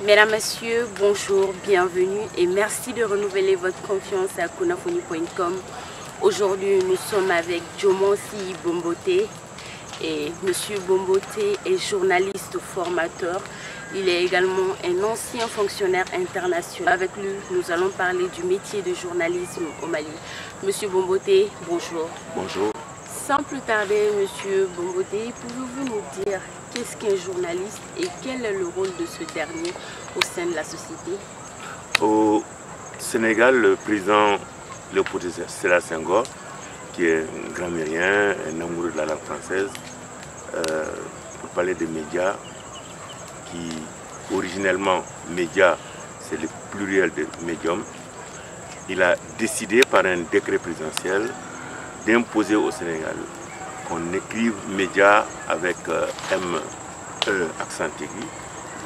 Mesdames, Messieurs, bonjour, bienvenue et merci de renouveler votre confiance à Konafoni.com. Aujourd'hui, nous sommes avec Djomonsi Bomboté. Et Monsieur Bomboté est journaliste formateur. Il est également un ancien fonctionnaire international. Avec lui, nous allons parler du métier de journalisme au Mali. Monsieur Bomboté, bonjour. Bonjour. Sans plus tarder, Monsieur Bomboté, pouvez-vous nous dire qu'est-ce qu'un journaliste et quel est le rôle de ce dernier au sein de la société? Au Sénégal, le président Léopold Sédar Senghor, qui est un grand Mérien, un amoureux de la langue française, pour parler des médias, qui originellement, médias, c'est le pluriel de médium, il a décidé par un décret présidentiel d'imposer au Sénégal qu'on écrive médias avec M-E accent aigu,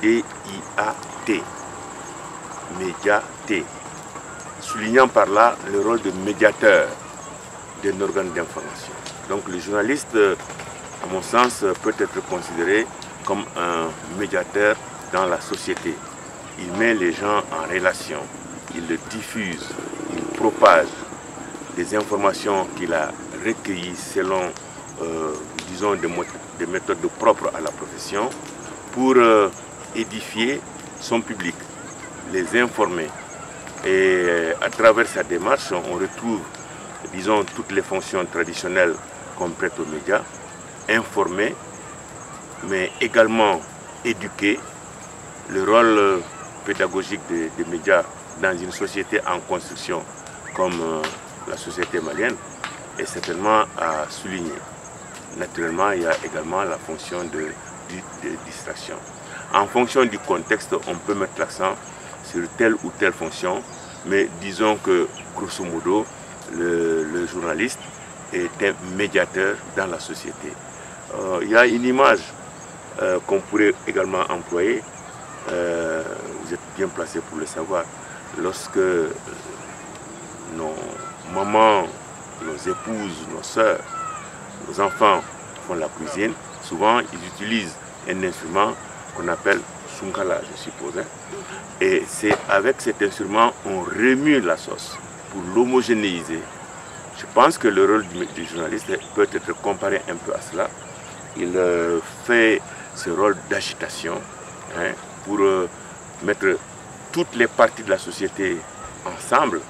D-I-A-T, média-T, soulignant par là le rôle de médiateur d'un organe d'information. Donc le journaliste, à mon sens, peut être considéré comme un médiateur dans la société. Il met les gens en relation, il le diffuse, il propage des informations qu'il a recueillies selon, disons, des méthodes propres à la profession pour édifier son public, les informer. Et à travers sa démarche, on retrouve, disons, toutes les fonctions traditionnelles qu'on prête aux médias, informer, mais également éduquer, le rôle pédagogique des médias dans une société en construction comme la société malienne est certainement à souligner. Naturellement, il y a également la fonction de distraction. En fonction du contexte, on peut mettre l'accent sur telle ou telle fonction, mais disons que, grosso modo, le journaliste est un médiateur dans la société. Il y a une image qu'on pourrait également employer, vous êtes bien placé pour le savoir, lorsque nos mamans, nos épouses, nos soeurs, nos enfants font la cuisine, souvent ils utilisent un instrument qu'on appelle sunkala, je suppose. Et c'est avec cet instrument on remue la sauce pour l'homogénéiser. Je pense que le rôle du journaliste peut être comparé un peu à cela. Il fait ce rôle d'agitation pour mettre toutes les parties de la société ensemble,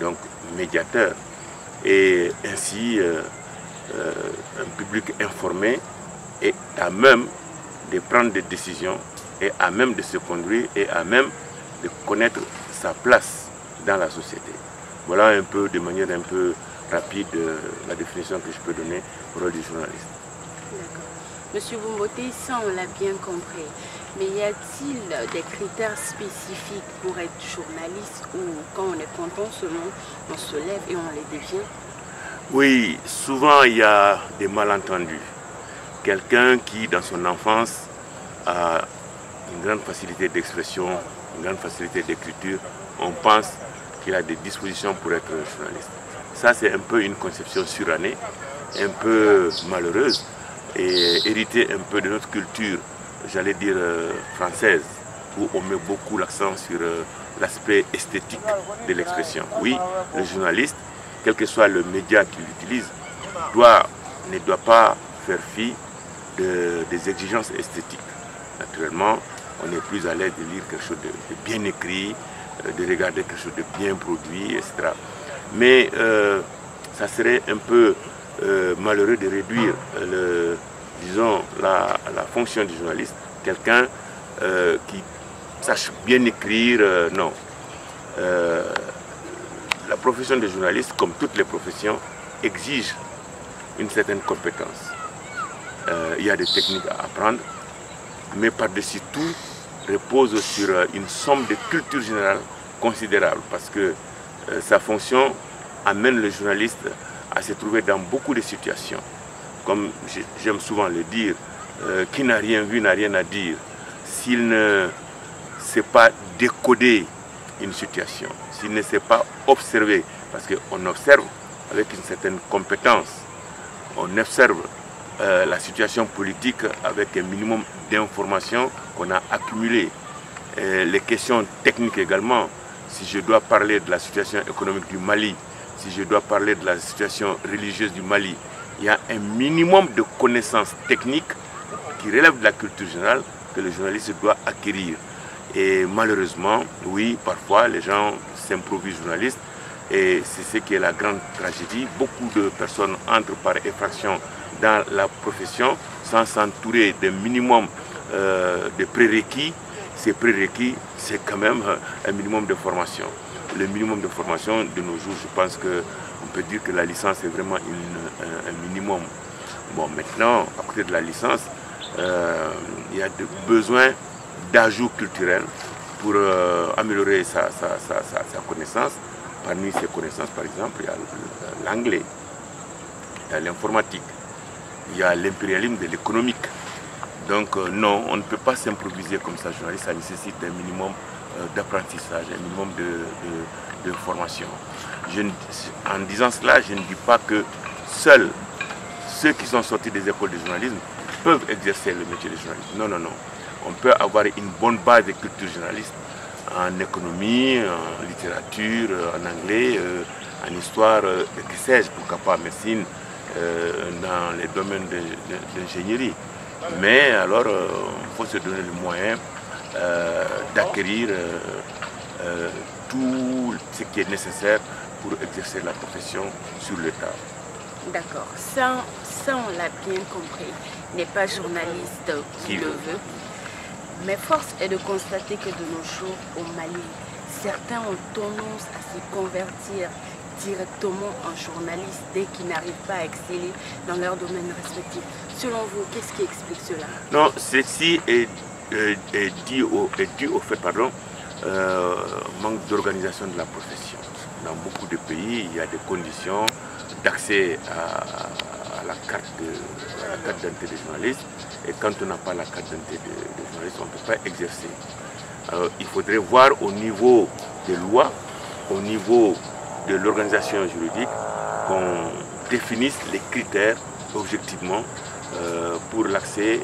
donc médiateur, et ainsi un public informé est à même de prendre des décisions, et à même de se conduire, et à même de connaître sa place dans la société. Voilà un peu, de manière un peu rapide, la définition que je peux donner au rôle du journaliste. D'accord. Monsieur Bomboté, ça on l'a bien compris, mais y a-t-il des critères spécifiques pour être journaliste ou quand on est content seulement, on se lève et on les devient? Oui, souvent il y a des malentendus. Quelqu'un qui, dans son enfance, a une grande facilité d'expression, une grande facilité d'écriture, on pense qu'il a des dispositions pour être journaliste. Ça, c'est un peu une conception surannée, un peu malheureuse et héritée un peu de notre culture, j'allais dire française, où on met beaucoup l'accent sur l'aspect esthétique de l'expression. Oui, le journaliste, quel que soit le média qu'il utilise, ne doit pas faire fi des exigences esthétiques. Naturellement, on est plus à l'aise de lire quelque chose de bien écrit, de regarder quelque chose de bien produit, etc. Mais ça serait un peu malheureux de réduire disons, la fonction du journaliste, quelqu'un qui sache bien écrire, non. La profession de journaliste, comme toutes les professions, exige une certaine compétence. Il y a des techniques à apprendre, mais par-dessus tout, repose sur une somme de culture générale considérable, parce que sa fonction amène le journaliste à se trouver dans beaucoup de situations. Comme j'aime souvent le dire, qui n'a rien vu n'a rien à dire. S'il ne sait pas décoder une situation, s'il ne sait pas observer, parce qu'on observe avec une certaine compétence, on observe la situation politique avec un minimum d'informations qu'on a accumulées. les questions techniques également. Si je dois parler de la situation économique du Mali, si je dois parler de la situation religieuse du Mali, il y a un minimum de connaissances techniques qui relèvent de la culture générale que le journaliste doit acquérir. Et malheureusement, oui, parfois les gens s'improvisent journalistes et c'est ce qui est la grande tragédie. Beaucoup de personnes entrent par effraction dans la profession sans s'entourer d'un minimum de prérequis. Ces prérequis, c'est quand même un minimum de formation. Le minimum de formation de nos jours, je pense qu'on peut dire que la licence est vraiment un minimum. Bon, maintenant, à côté de la licence, il y a besoin d'ajouts culturels pour améliorer sa connaissance. Parmi ces connaissances, par exemple, il y a l'anglais, il y a l'informatique, il y a l'impérialisme de l'économique. Donc non, on ne peut pas s'improviser comme ça, journaliste, ça nécessite un minimum d'apprentissage, un minimum de formation. En disant cela, je ne dis pas que seuls ceux qui sont sortis des écoles de journalisme peuvent exercer le métier de journaliste. Non, non, non. On peut avoir une bonne base de culture journaliste en économie, en littérature, en anglais, en histoire, que sais-je, pourquoi pas en médecine, dans les domaines d'ingénierie. Mais alors, il faut se donner le moyen d'acquérir tout ce qui est nécessaire pour exercer la profession sur le tas. D'accord. Ça, on l'a bien compris. N'est pas journaliste qui le veut. Mais force est de constater que de nos jours, au Mali, certains ont tendance à se convertir directement en journaliste dès qu'ils n'arrivent pas à exceller dans leur domaine respectif. Selon vous, qu'est-ce qui explique cela? Non, ceci est dû au fait, manque d'organisation de la profession. Dans beaucoup de pays, il y a des conditions d'accès à la carte d'identité des journalistes. Et quand on n'a pas la carte d'identité des journalistes, on ne peut pas exercer. Alors, il faudrait voir au niveau des lois, au niveau de l'organisation juridique, qu'on définisse les critères objectivement pour l'accès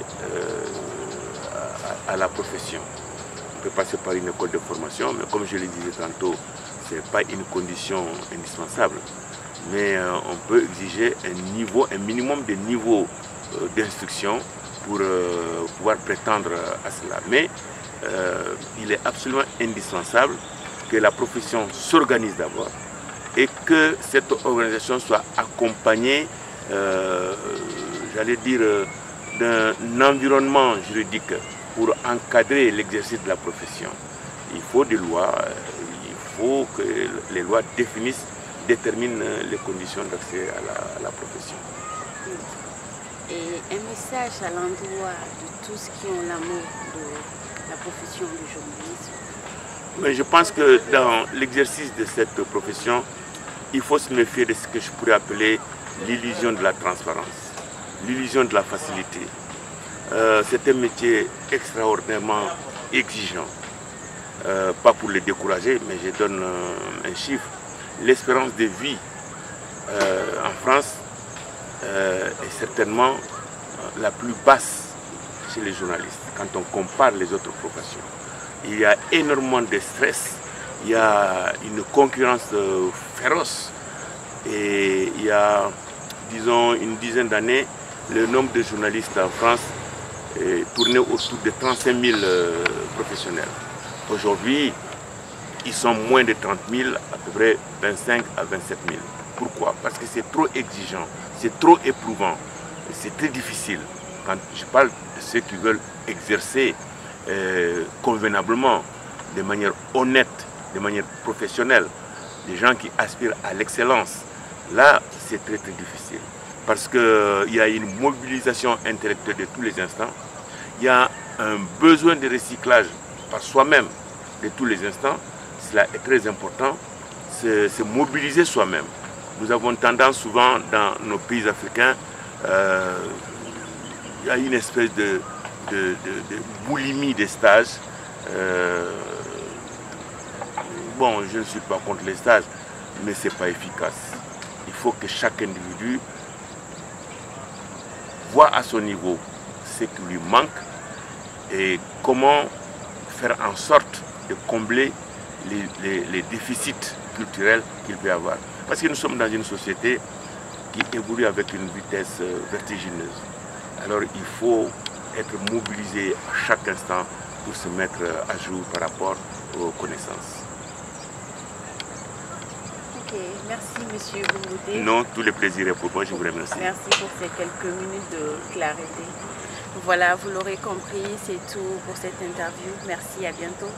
à la profession. On peut passer par une école de formation, mais comme je le disais tantôt, ce n'est pas une condition indispensable. Mais on peut exiger un minimum de niveau d'instruction pour pouvoir prétendre à cela. Mais il est absolument indispensable que la profession s'organise d'abord et que cette organisation soit accompagnée, j'allais dire, d'un environnement juridique pour encadrer l'exercice de la profession. Il faut des lois, il faut que les lois déterminent les conditions d'accès à la profession. Et un message à l'endroit de tous qui ont l'amour de la profession du journalisme. Mais je pense que dans l'exercice de cette profession, il faut se méfier de ce que je pourrais appeler l'illusion de la transparence, l'illusion de la facilité. C'est un métier extraordinairement exigeant. Pas pour les décourager, mais je donne un chiffre. L'espérance de vie en France est certainement la plus basse chez les journalistes quand on compare les autres professions. Il y a énormément de stress, il y a une concurrence féroce et il y a, disons, une dizaine d'années, le nombre de journalistes en France tournait autour de 35 000 professionnels. Aujourd'hui, ils sont moins de 30 000, à peu près 25 à 27 000. Pourquoi? Parce que c'est trop exigeant, c'est trop éprouvant, c'est très difficile. Quand je parle de ceux qui veulent exercer convenablement, de manière honnête, de manière professionnelle, des gens qui aspirent à l'excellence, là c'est très très difficile. Parce qu'il y a une mobilisation intellectuelle de tous les instants, il y a un besoin de recyclage par soi-même de tous les instants, cela est très important, c'est mobiliser soi-même. Nous avons tendance souvent dans nos pays africains, il y a une espèce de boulimie des stages. Bon, je ne suis pas contre les stages, mais ce n'est pas efficace. Il faut que chaque individu voit à son niveau ce qui lui manque et comment faire en sorte de combler les déficits culturels qu'il peut y avoir. Parce que nous sommes dans une société qui évolue avec une vitesse vertigineuse. Alors il faut être mobilisé à chaque instant pour se mettre à jour par rapport aux connaissances. Ok, merci Monsieur Bomboté. Non, tout le plaisir est pour moi, je vous remercie. Merci pour ces quelques minutes de clarté. Voilà, vous l'aurez compris, c'est tout pour cette interview. Merci, à bientôt.